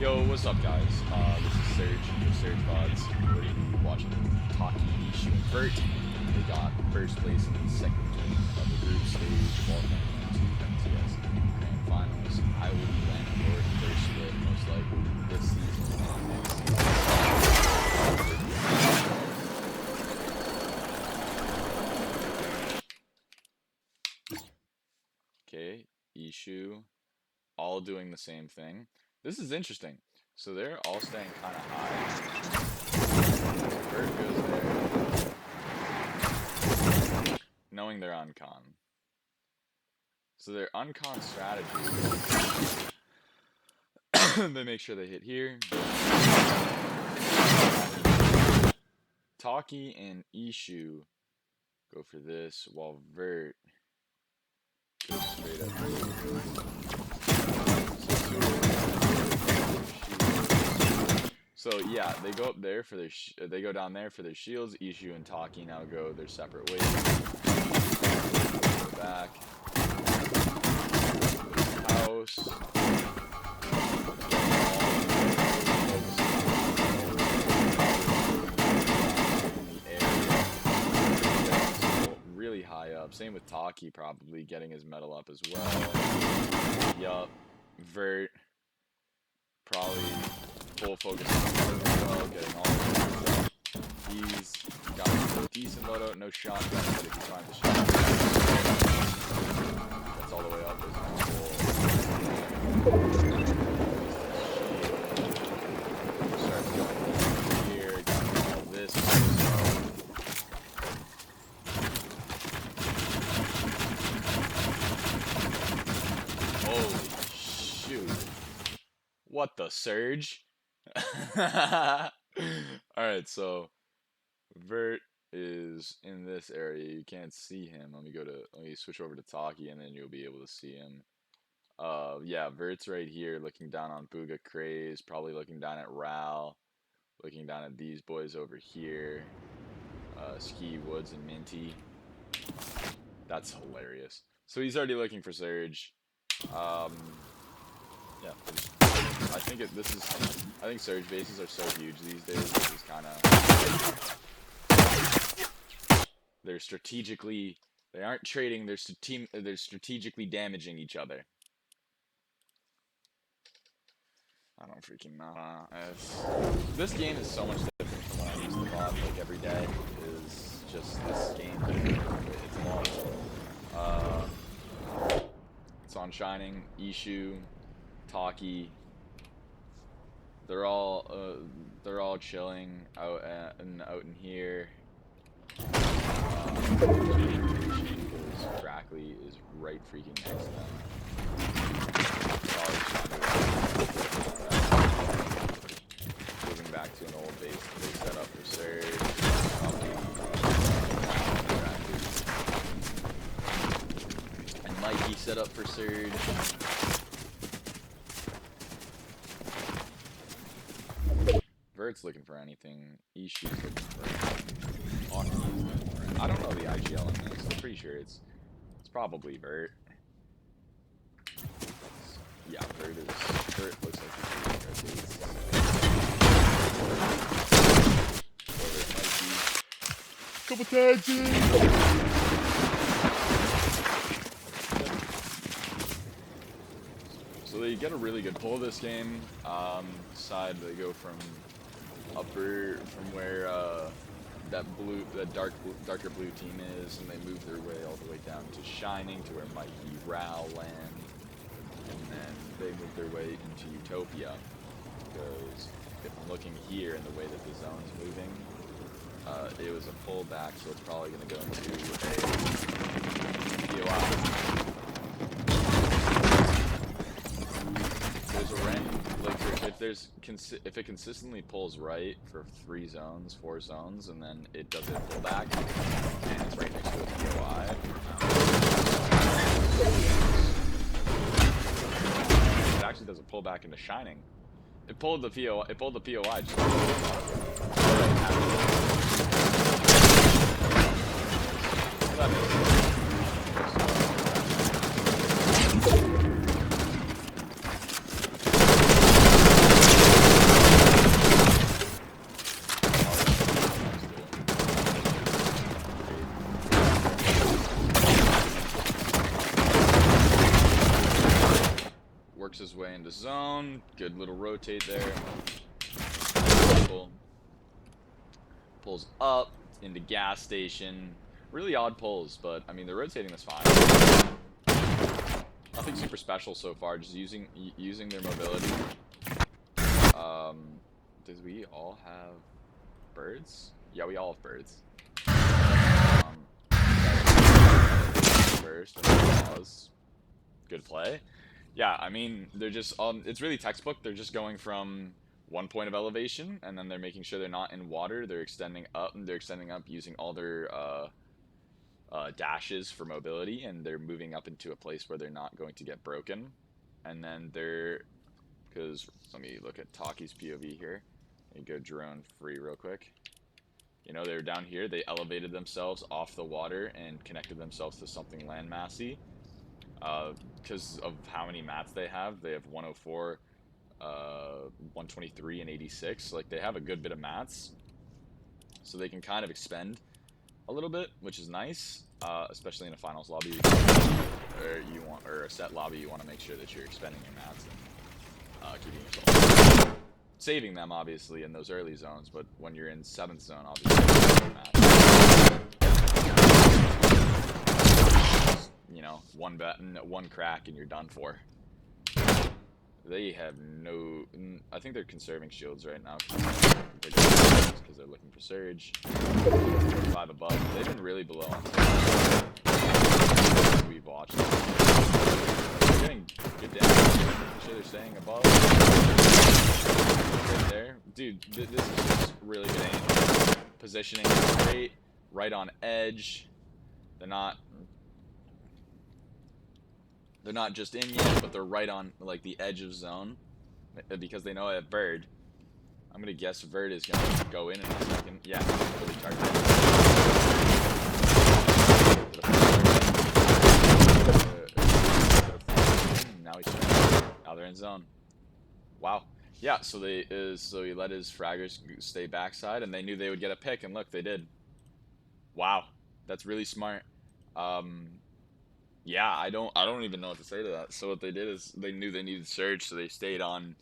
Yo, what's up, guys? This is Serge, your Serge Bods. We're watching Takii, Eshou, and Vert. They got first place in the second game of the group stage, qualifying to MTS Grand Finals. I will be landing for first split, most likely this season and next season. Okay, Eshou, all doing the same thing. This is interesting. So they're all staying kind of high. Vert goes there, knowing they're on con. So their uncon strategy, they make sure they hit here. Takii and Eshou go for this, while Vert goes straight up. So yeah, they go up there for their they go down there for their shields. Eshou and Takii now go their separate ways. Go back. House. Really high up. Same with Takii, probably getting his medal up as well. Yup. Vert probably full focus on the as well, getting all of them. He's got a decent loadout, no shotgun, but if he finds a shotgun, that's all the way up. Starts going here, got all this. Holy shoot. What the surge? Alright, so Vert is in this area. You can't see him. Let me switch over to Takii and then you'll be able to see him. Yeah, Vert's right here looking down on Booga Craze, probably looking down at Ral, looking down at these boys over here. Ski Woods and Minty. That's hilarious. So he's already looking for Surge. Yeah, I think Surge bases are so huge these days. This is kind of, they aren't trading. They're strategically damaging each other. I don't freaking know. This game is so much different from when I used to VOD like every day. Is just this game. It's long. It's on Shining, Eshou, Takii. They're all chilling out in here. Brackley is right freaking next to them. Moving back to an old base they set up for Surge. And Mikey set up for Surge. Vert's looking for anything. Eshou's looking for anything. I don't know the IGL in this. I'm pretty sure it's probably Vert. Yeah, Vert looks like he's couple tags in. So they get a really good pull this game. Side they go from upper from where that darker blue team is, and they move their way all the way down to Shining, to where Mikey Ral land, and then they move their way into Utopia. Because if I'm looking here in the way that the zone's moving, it was a pullback, so it's probably going to go into a POI. There's a random, like, if it consistently pulls right for 4 zones, and then it does a pullback, and it's right next to a POI. It actually does a pullback into Shining. It pulled the POI just that makes sense. zone. Good little rotate there. Pulls up into gas station. Really odd pulls, but I mean they're rotating this fine. Nothing super special so far. Just using their mobility. Do we all have birds? Yeah, we all have birds. First, pause. Good play. Yeah, I mean they're just it's really textbook. They're just going from one point of elevation, and then they're making sure they're not in water. They're extending up, and they're extending up using all their dashes for mobility, and they're moving up into a place where they're not going to get broken. And then because let me look at Taki's POV here. Let me go drone free real quick. You know, they were down here. They elevated themselves off the water and connected themselves to something landmassy. Because of how many mats they have. They have 104, 123, and 86. Like, they have a good bit of mats. So they can kind of expend a little bit, which is nice. Especially in a finals lobby. Or a set lobby, you want to make sure that you're expending your mats and keeping yourself saving them, obviously, in those early zones, but when you're in 7th zone, obviously, you know, one crack and you're done for. They have no... I think they're conserving shields right now because they're looking for surge. 5 above. They've been really below on we've watched them. They're getting good damage. I'm sure they're staying above. Right there. Dude, this is just really good aim. Positioning is great. Right on edge. They're not just in yet, but they're right on like the edge of zone. Because they know I have Bird. I'm gonna guess Vert is gonna go in a second. Yeah, fully targeted. Now they're in zone. Wow. Yeah, so he let his fraggers stay backside, and they knew they would get a pick, and look, they did. Wow, that's really smart. Yeah, I don't even know what to say to that. So what they did is they knew they needed surge, so they stayed on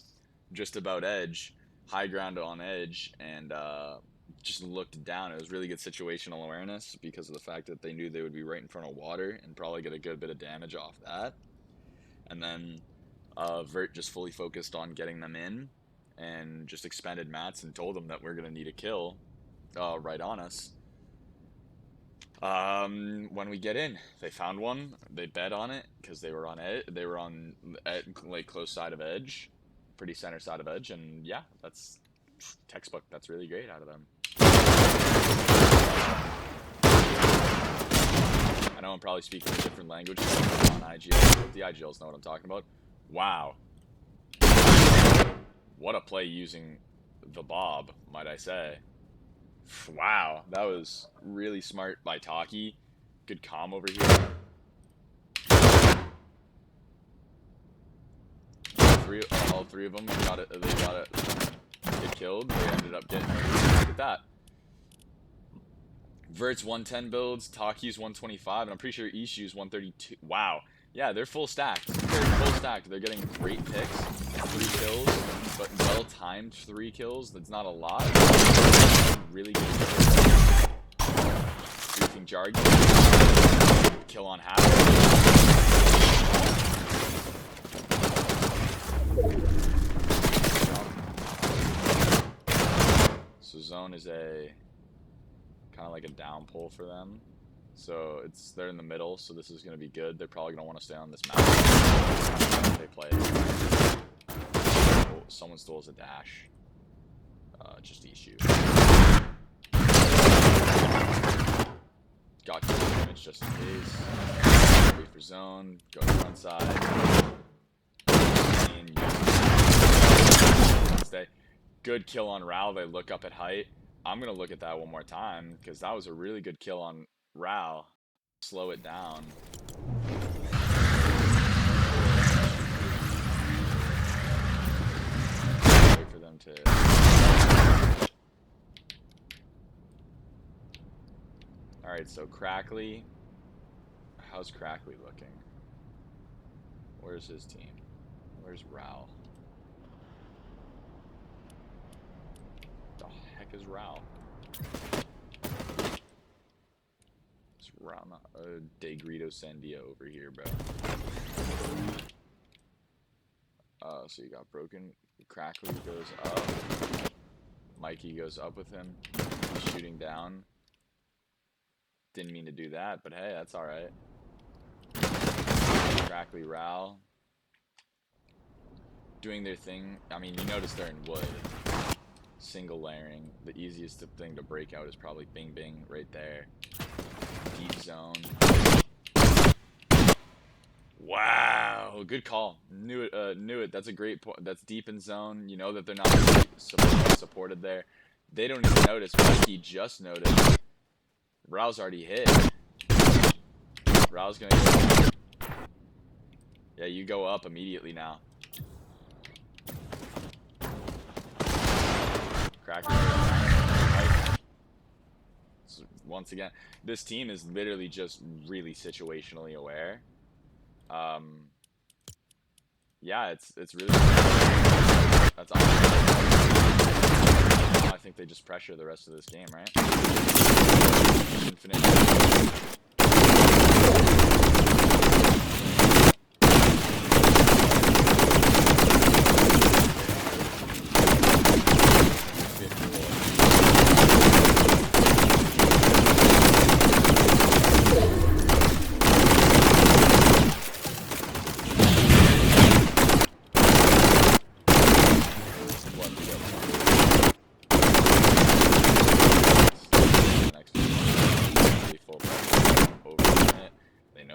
just about edge, high ground on edge, and just looked down. It was really good situational awareness because of the fact that they knew they would be right in front of water and probably get a good bit of damage off that. And then Vert just fully focused on getting them in and just expended mats and told them that we're going to need a kill right on us. When we get in, they found one. They bet on it because they were on like close side of edge, pretty center side of edge, and yeah, that's textbook. That's really great out of them. I know I'm probably speaking a different language on IGLs, but the IGLs know what I'm talking about. Wow. What a play using the Bob, might I say. Wow, that was really smart by Takii. Good comm over here. All three of them got it. They got it. Get killed. They ended up getting. Look at that. Vert's 110 builds. Taki's 125, and I'm pretty sure Eshou's 132. Wow. Yeah, they're full stacked. They're full stacked. They're getting great picks. 3 kills, but well-timed 3 kills. That's not a lot. Really good. Briefing jargon. Kill on half. So zone is a kind of like a down pull for them. So they're in the middle, so this is going to be good. They're probably going to want to stay on this map. They play. Oh, someone stole a dash. Just Eshou. Got good damage just in case. Wait for zone. Go to front side. Stay. Good kill on Ral. They look up at height. I'm going to look at that one more time because that was a really good kill on Ral. Slow it down. Wait for them to... Alright, so Crackly. How's Crackly looking? Where's his team? Where's Ral? heck is Rao? It's Rao, not Degrito Sandia over here, bro. So you got broken. Crackly goes up. Mikey goes up with him. He's shooting down. Didn't mean to do that, but hey, that's alright. Crackly Rao doing their thing. I mean, you notice they're in wood. Single layering. The easiest thing to break out is probably Bing Bing right there. Deep zone. Wow, good call. Knew it. Knew it. That's a great point. That's deep in zone. You know that they're not really supported there. They don't even notice. Mikey just noticed. Rao's already hit. Rao's gonna go. Yeah, you go up immediately now. Cracker. So once again, this team is literally just really situationally aware. Yeah, it's really. That's awesome. I think they just pressure the rest of this game, right? Infinite.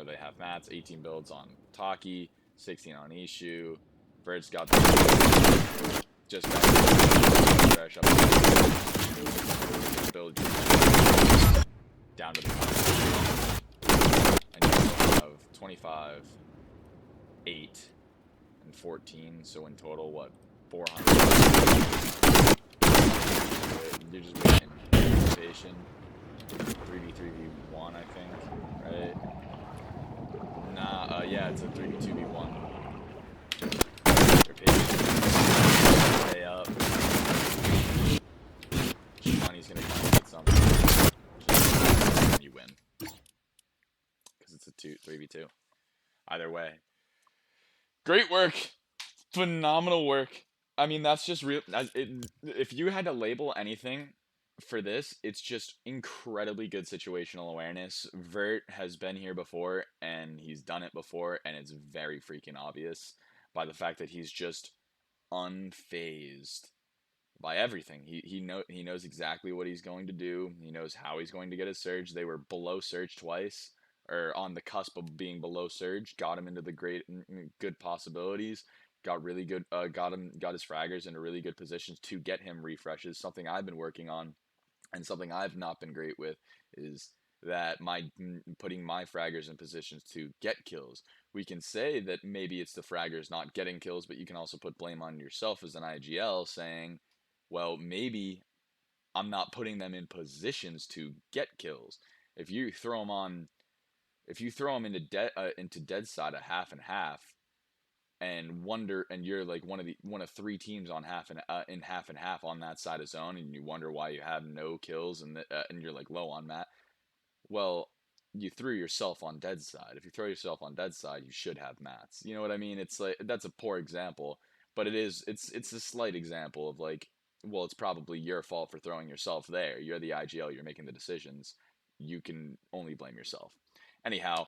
They have mats, 18 builds on Takii, 16 on Eshou. Vert's got the just fresh up build down to the top. And you have 25, 8, and 14, so in total, what, 400? You're just waiting. Rotation. 3v1, I think, right? Nah, yeah, it's a 3v2v1. They're patient. Stay up. Shawnee's gonna come get something. And you win. Because it's a 3v2. Either way. Great work! Phenomenal work. I mean, that's just real. If you had to label anything for this, it's just incredibly good situational awareness. Vert has been here before, and he's done it before, and it's very freaking obvious by the fact that he's just unfazed by everything. He knows exactly what he's going to do. He knows how he's going to get a surge. They were below surge twice, or on the cusp of being below surge. Got him into the good possibilities. Got really good. Got his fraggers into really good positions to get him refreshes. Something I've been working on. And something I've not been great with is that putting my fraggers in positions to get kills. We can say that maybe it's the fraggers not getting kills, but you can also put blame on yourself as an IGL, saying, well, maybe I'm not putting them in positions to get kills. If you throw them into dead side a half and half, and you're like one of 3 teams on half and half on that side of zone, and you wonder why you have no kills, and you're like low on mat. Well, you threw yourself on dead side. If you throw yourself on dead side, you should have mats. You know what I mean? It's like, that's a poor example, but it's a slight example of like, well, it's probably your fault for throwing yourself there. You're the IGL, you're making the decisions. You can only blame yourself. Anyhow,